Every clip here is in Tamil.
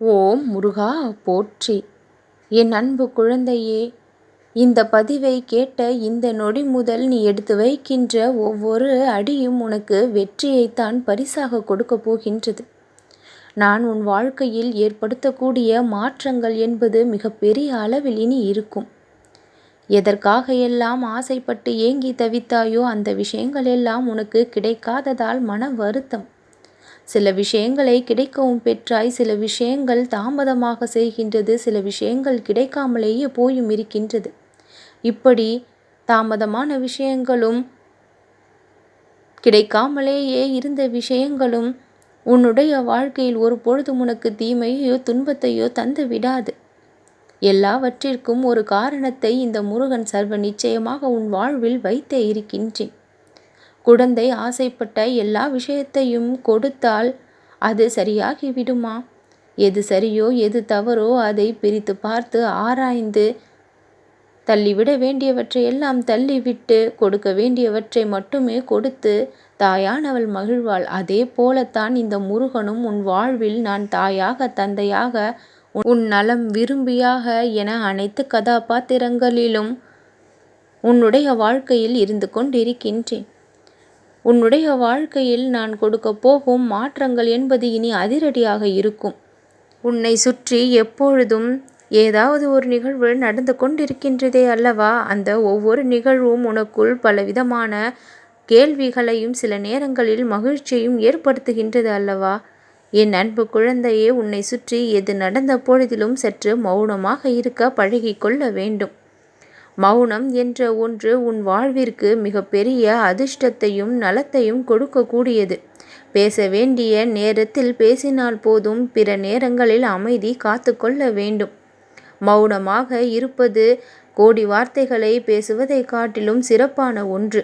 ஓம் முருகா போற்றி. என் அன்பு குழந்தையே, இந்த பதிவை கேட்ட இந்த நொடி முதல் நீ எடுத்து வைக்கின்ற ஒவ்வொரு அடியும் உனக்கு வெற்றியைத்தான் பரிசாக கொடுக்க போகின்றது. நான் உன் வாழ்க்கையில் ஏற்படுத்தக்கூடிய மாற்றங்கள் என்பது மிகப்பெரிய அளவில் இனி இருக்கும். எதற்காக எல்லாம் ஆசைப்பட்டு ஏங்கி தவித்தாயோ அந்த விஷயங்கள் எல்லாம் உனக்கு கிடைக்காததால் மன வருத்தம். சில விஷயங்களை கிடைக்கவும் பெற்றாய், சில விஷயங்கள் தாமதமாக செய்கின்றது, சில விஷயங்கள் கிடைக்காமலேயே போயும் இருக்கின்றது. இப்படி தாமதமான விஷயங்களும் கிடைக்காமலேயே இருந்த விஷயங்களும் உன்னுடைய வாழ்க்கையில் ஒரு பொழுதும் உனக்கு தீமையோ துன்பத்தையோ தந்து விடாது. எல்லாவற்றிற்கும் ஒரு காரணத்தை இந்த முருகன் சர்வ நிச்சயமாக உன் வாழ்வில் வைத்தே இருக்கின்றேன். குழந்தை ஆசைப்பட்ட எல்லா விஷயத்தையும் கொடுத்தால் அது சரியாகி விடுமா? எது சரியோ எது தவறோ அதை பிரித்து பார்த்து ஆராய்ந்து தள்ளிவிட வேண்டியவற்றை எல்லாம் தள்ளிவிட்டு கொடுக்க வேண்டியவற்றை மட்டுமே கொடுத்து தாயானவள் மகிழ்வாள். அதே போலத்தான் இந்த முருகனும் உன் வாழ்வில் நான் தாயாக தந்தையாக உன் நலம் விரும்பியாக என அனைத்து கதாபாத்திரங்களிலும் உன்னுடைய வாழ்க்கையில் இருந்து கொண்டிருக்கின்றேன். உன்னுடைய வாழ்க்கையில் நான் கொடுக்க போகும் மாற்றங்கள் என்பது இனி அதிரடியாக இருக்கும். உன்னை சுற்றி எப்பொழுதும் ஏதாவது ஒரு நிகழ்வு நடந்து கொண்டிருக்கின்றதே அல்லவா? அந்த ஒவ்வொரு நிகழ்வும் உனக்குள் பலவிதமான கேள்விகளையும் சில நேரங்களில் மகிழ்ச்சியையும் ஏற்படுத்துகின்றது அல்லவா? என் அன்பு குழந்தையே, உன்னை சுற்றி எது நடந்த பொழுதிலும் சற்று மௌனமாக இருக்க பழகிக்கொள்ள வேண்டும். மௌனம் என்ற ஒன்று உன் வாழ்விற்கு மிகப்பெரிய அதிர்ஷ்டத்தையும் நலத்தையும் கொடுக்கக்கூடியது. பேச வேண்டிய நேரத்தில் பேசினால் போதும், பிற நேரங்களில் அமைதி காத்து கொள்ள வேண்டும். மௌனமாக இருப்பது கோடி வார்த்தைகளை பேசுவதை காட்டிலும் சிறப்பான ஒன்று.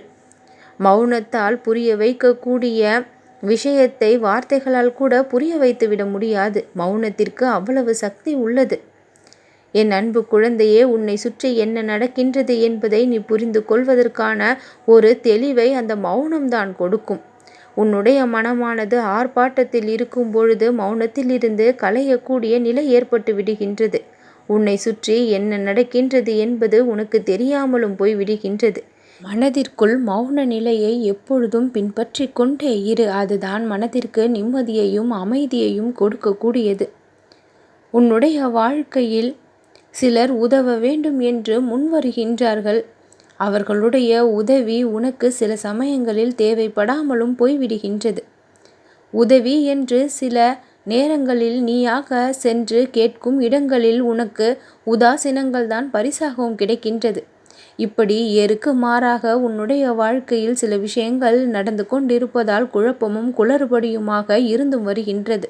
மௌனத்தால் புரிய வைக்கக்கூடிய விஷயத்தை வார்த்தைகளால் கூட புரிய வைத்துவிட முடியாது. மௌனத்திற்கு அவ்வளவு சக்தி உள்ளது. என் அன்பு குழந்தையே, உன்னை சுற்றி என்ன நடக்கின்றது என்பதை நீ புரிந்து கொள்வதற்கான ஒரு தெளிவை அந்த மௌனம்தான் கொடுக்கும். உன்னுடைய மனமானது ஆர்ப்பாட்டத்தில் இருக்கும் பொழுது மௌனத்தில் இருந்து களையக்கூடிய நிலை ஏற்பட்டு விடுகின்றது. உன்னை சுற்றி என்ன நடக்கின்றது என்பது உனக்கு தெரியாமலும் போய் விடுகின்றது. மனதிற்குள் மௌன நிலையை எப்பொழுதும் பின்பற்றி கொண்டே இரு. அதுதான் மனதிற்கு நிம்மதியையும் அமைதியையும் கொடுக்கக்கூடியது. உன்னுடைய வாழ்க்கையில் சிலர் உதவ வேண்டும் என்று முன்வருகின்றார்கள். அவர்களுடைய உதவி உனக்கு சில சமயங்களில் தேவைப்படாமலும் போய்விடுகின்றது. உதவி என்று சில நேரங்களில் நீயாக சென்று கேட்கும் இடங்களில் உனக்கு உதாசீனங்கள் தான் பரிசாகவும் கிடைக்கின்றது. இப்படி ஏருக்கு மாறாக உன்னுடைய வாழ்க்கையில் சில விஷயங்கள் நடந்து கொண்டிருப்பதால் குழப்பமும் குளறுபடியுமாக இருந்தும் வருகின்றது.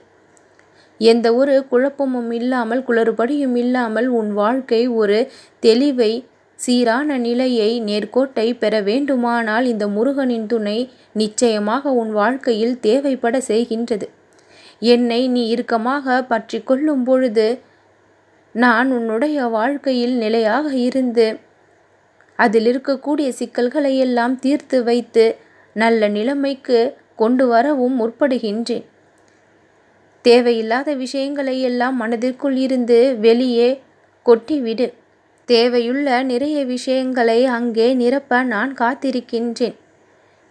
எந்த ஒரு குழப்பமும் இல்லாமல் குளறுபடியும் இல்லாமல் உன் வாழ்க்கை ஒரு தெளிவை, சீரான நிலையை, நேர்கோட்டை பெற வேண்டுமானால் இந்த முருகனின் துணை நிச்சயமாக உன் வாழ்க்கையில் தேவைப்பட செய்கின்றது. என்னை நீ இறுக்கமாக பற்றி கொள்ளும் பொழுது நான் உன்னுடைய வாழ்க்கையில் நிலையாக இருந்து அதில் இருக்கக்கூடிய சிக்கல்களை எல்லாம் தீர்த்து வைத்து நல்ல நிலைமைக்கு கொண்டு வரவும் முற்படுகின்றேன். தேவையில்லாத விஷயங்களை எல்லாம் மனதிற்குள் இருந்து வெளியே கொட்டிவிடு. தேவையுள்ள நிறைய விஷயங்களை அங்கே நிரப்ப நான் காத்திருக்கின்றேன்.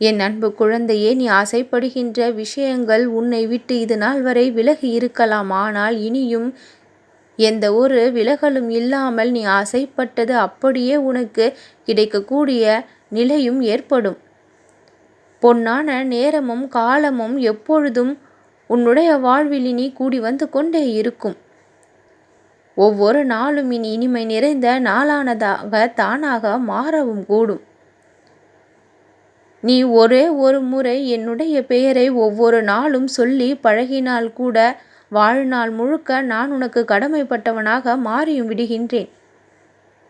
என் அன்பு குழந்தையே, நீ ஆசைப்படுகின்ற விஷயங்கள் உன்னை விட்டு இது நாள் வரை விலகி இருக்கலாம். ஆனால் இனியும் எந்த ஒரு விலகலும் இல்லாமல் நீ ஆசைப்பட்டது அப்படியே உனக்கு கிடைக்கக்கூடிய நிலையும் ஏற்படும். பொன்னான நேரமும் காலமும் எப்பொழுதும் உன்னுடைய வாழ்வில் இனி கூடி வந்து கொண்டே இருக்கும். ஒவ்வொரு நாளும் இனி இனிமை நிறைந்த நாளானதாக தானாக மாறவும் கூடும். நீ ஒரே ஒரு முறை என்னுடைய பெயரை ஒவ்வொரு நாளும் சொல்லி பழகினால் கூட வாழ்நாள் முழுக்க நான் உனக்கு கடமைப்பட்டவனாக மாறியும் விடுகின்றேன்.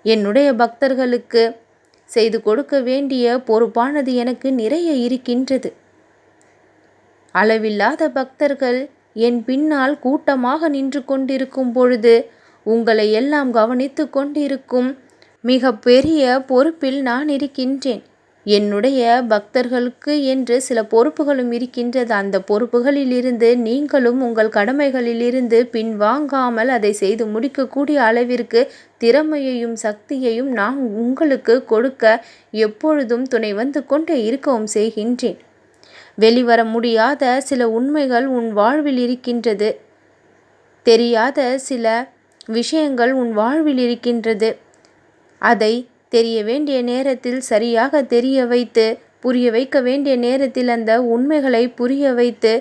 என்னுடைய பக்தர்களுக்கு செய்து கொடுக்க வேண்டிய பொறுப்பானது எனக்கு நிறைய இருக்கின்றது. அளவில்லாத பக்தர்கள் என் பின்னால் கூட்டமாக நின்று கொண்டிருக்கும் பொழுது உங்களை எல்லாம் கவனித்து கொண்டிருக்கும் மிக பெரிய பொறுப்பில் நான் இருக்கின்றேன். என்னுடைய பக்தர்களுக்கு என்று சில பொறுப்புகளும் இருக்கின்றது. அந்த பொறுப்புகளிலிருந்து நீங்களும் உங்கள் கடமைகளிலிருந்து பின்வாங்காமல் அதை செய்து முடிக்கக்கூடிய அளவிற்கு திறமையையும் சக்தியையும் நான் உங்களுக்கு கொடுக்க எப்பொழுதும் துணை வந்து கொண்டே இருக்கவும் செய்கின்றேன். வெளிவர முடியாத சில உண்மைகள் உன் வாழ்வில் இருக்கின்றது. தெரியாத சில விஷயங்கள் உன் வாழ்வில் இருக்கின்றது. அதை தெரிய வேண்டிய நேரத்தில் சரியாக தெரிய வைத்து, புரிய வைக்க வேண்டிய நேரத்தில் அந்த உண்மைகளை புரிய வைத்து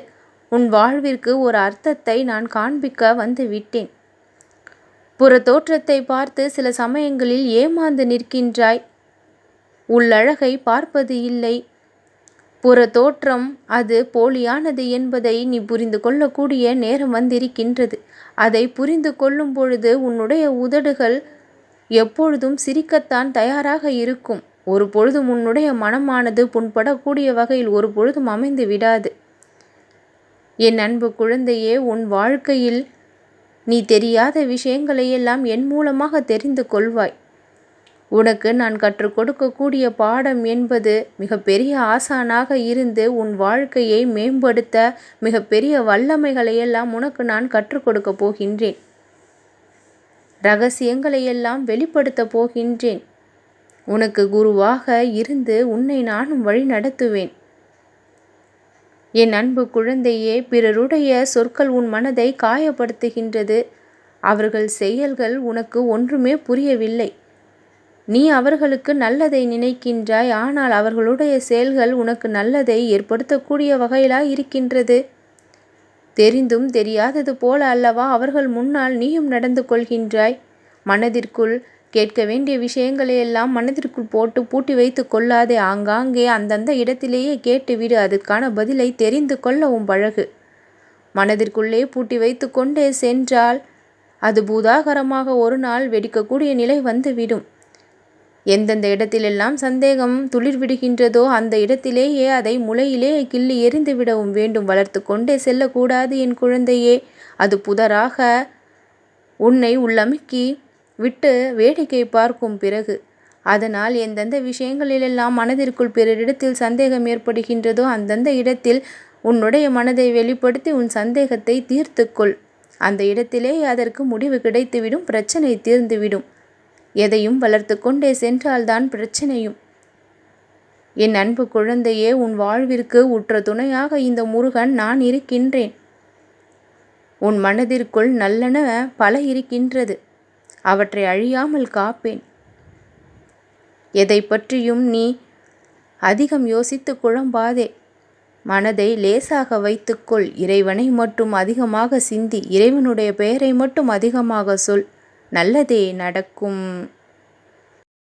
உன் வாழ்விற்கு ஒரு அர்த்தத்தை நான் காண்பிக்க வந்து விட்டேன். புற தோற்றத்தை பார்த்து சில சமயங்களில் ஏமாந்து நிற்கின்றாய். உள்ளழகை பார்ப்பது இல்லை. புற தோற்றம் அது போலியானது என்பதை நீ புரிந்து கொள்ளக்கூடிய நேரம் வந்திருக்கின்றது. அதை புரிந்து கொள்ளும் பொழுது உன்னுடைய உதடுகள் எப்பொழுதும் சிரிக்கத்தான் தயாராக இருக்கும். ஒரு பொழுதும் உன்னுடைய மனமானது புண்படக்கூடிய வகையில் ஒரு பொழுதும் அமைந்து விடாது. என் அன்பு குழந்தையே, உன் வாழ்க்கையில் நீ தெரியாத விஷயங்களையெல்லாம் என் மூலமாக தெரிந்து கொள்வாய். உனக்கு நான் கற்றுக் கொடுக்கக்கூடிய பாடம் என்பது மிகப்பெரிய ஆசானாக இருந்து உன் வாழ்க்கையை மேம்படுத்த மிகப்பெரிய வல்லமைகளையெல்லாம் உனக்கு நான் கற்றுக் கொடுக்க போகின்றேன். இரகசியங்களையெல்லாம் வெளிப்படுத்த போகின்றேன். உனக்கு குருவாக இருந்து உன்னை நானும் வழி நடத்துவேன். என் அன்பு குழந்தையே, பிறருடைய சொற்கள் உன் மனதை காயப்படுத்துகின்றது. அவர்கள் செயல்கள் உனக்கு ஒன்றுமே புரியவில்லை. நீ அவர்களுக்கு நல்லதை நினைக்கின்றாய். ஆனால் அவர்களுடைய செயல்கள் உனக்கு நல்லதை ஏற்படுத்தக்கூடிய வகையிலாய் இருக்கின்றது. தெரிந்தும் தெரியாதது போல அல்லவா அவர்கள் முன்னால் நீயும் நடந்து கொள்கின்றாய். மனதிற்குள் கேட்க வேண்டிய விஷயங்களையெல்லாம் மனதிற்குள் போட்டு பூட்டி வைத்து கொள்ளாதே. ஆங்காங்கே அந்தந்த இடத்திலேயே கேட்டுவிடு. அதுக்கான பதிலை தெரிந்து கொள்ளவும் பழகு. மனதிற்குள்ளே பூட்டி வைத்து கொண்டே சென்றால் அது பூதாகரமாக ஒரு நாள் வெடிக்கக்கூடிய நிலை வந்துவிடும். எந்தெந்த இடத்திலெல்லாம் சந்தேகம் துளிர் விடுகின்றதோ அந்த இடத்திலேயே அதை முளையிலே கிள்ளி எறிந்து விடவும் வேண்டும். வளர்த்து கொண்டே செல்லக்கூடாது என் குழந்தையே. அது புதராக உன்னை உள்ளமுக்கி விட்டு வேடிக்கை பார்க்கும் பிறகு. அதனால் எந்தெந்த விஷயங்களிலெல்லாம் மனதிற்குள் பிறரிடத்தில் சந்தேகம் ஏற்படுகின்றதோ அந்தந்த இடத்தில் உன்னுடைய மனதை வெளிப்படுத்தி உன் சந்தேகத்தை தீர்த்துக்கொள். அந்த இடத்திலே அதற்கு முடிவு கிடைத்துவிடும். பிரச்சனை தீர்ந்துவிடும். எதையும் வளர்த்து கொண்டே சென்றால்தான் பிரச்சனையும். என் அன்பு குழந்தையே, உன் வாழ்விற்கு உற்ற துணையாக இந்த முருகன் நான் இருக்கின்றேன். உன் மனதிற்குள் நல்லன பல இருக்கின்றது. அவற்றை அழியாமல் காப்பேன். எதை பற்றியும் நீ அதிகம் யோசித்து குழம்பாதே. மனதை லேசாக வைத்துக்கொள். இறைவனை மட்டும் அதிகமாக சிந்தி, இறைவனுடைய பெயரை மட்டும் அதிகமாக சொல். நல்லதே நடக்கும்.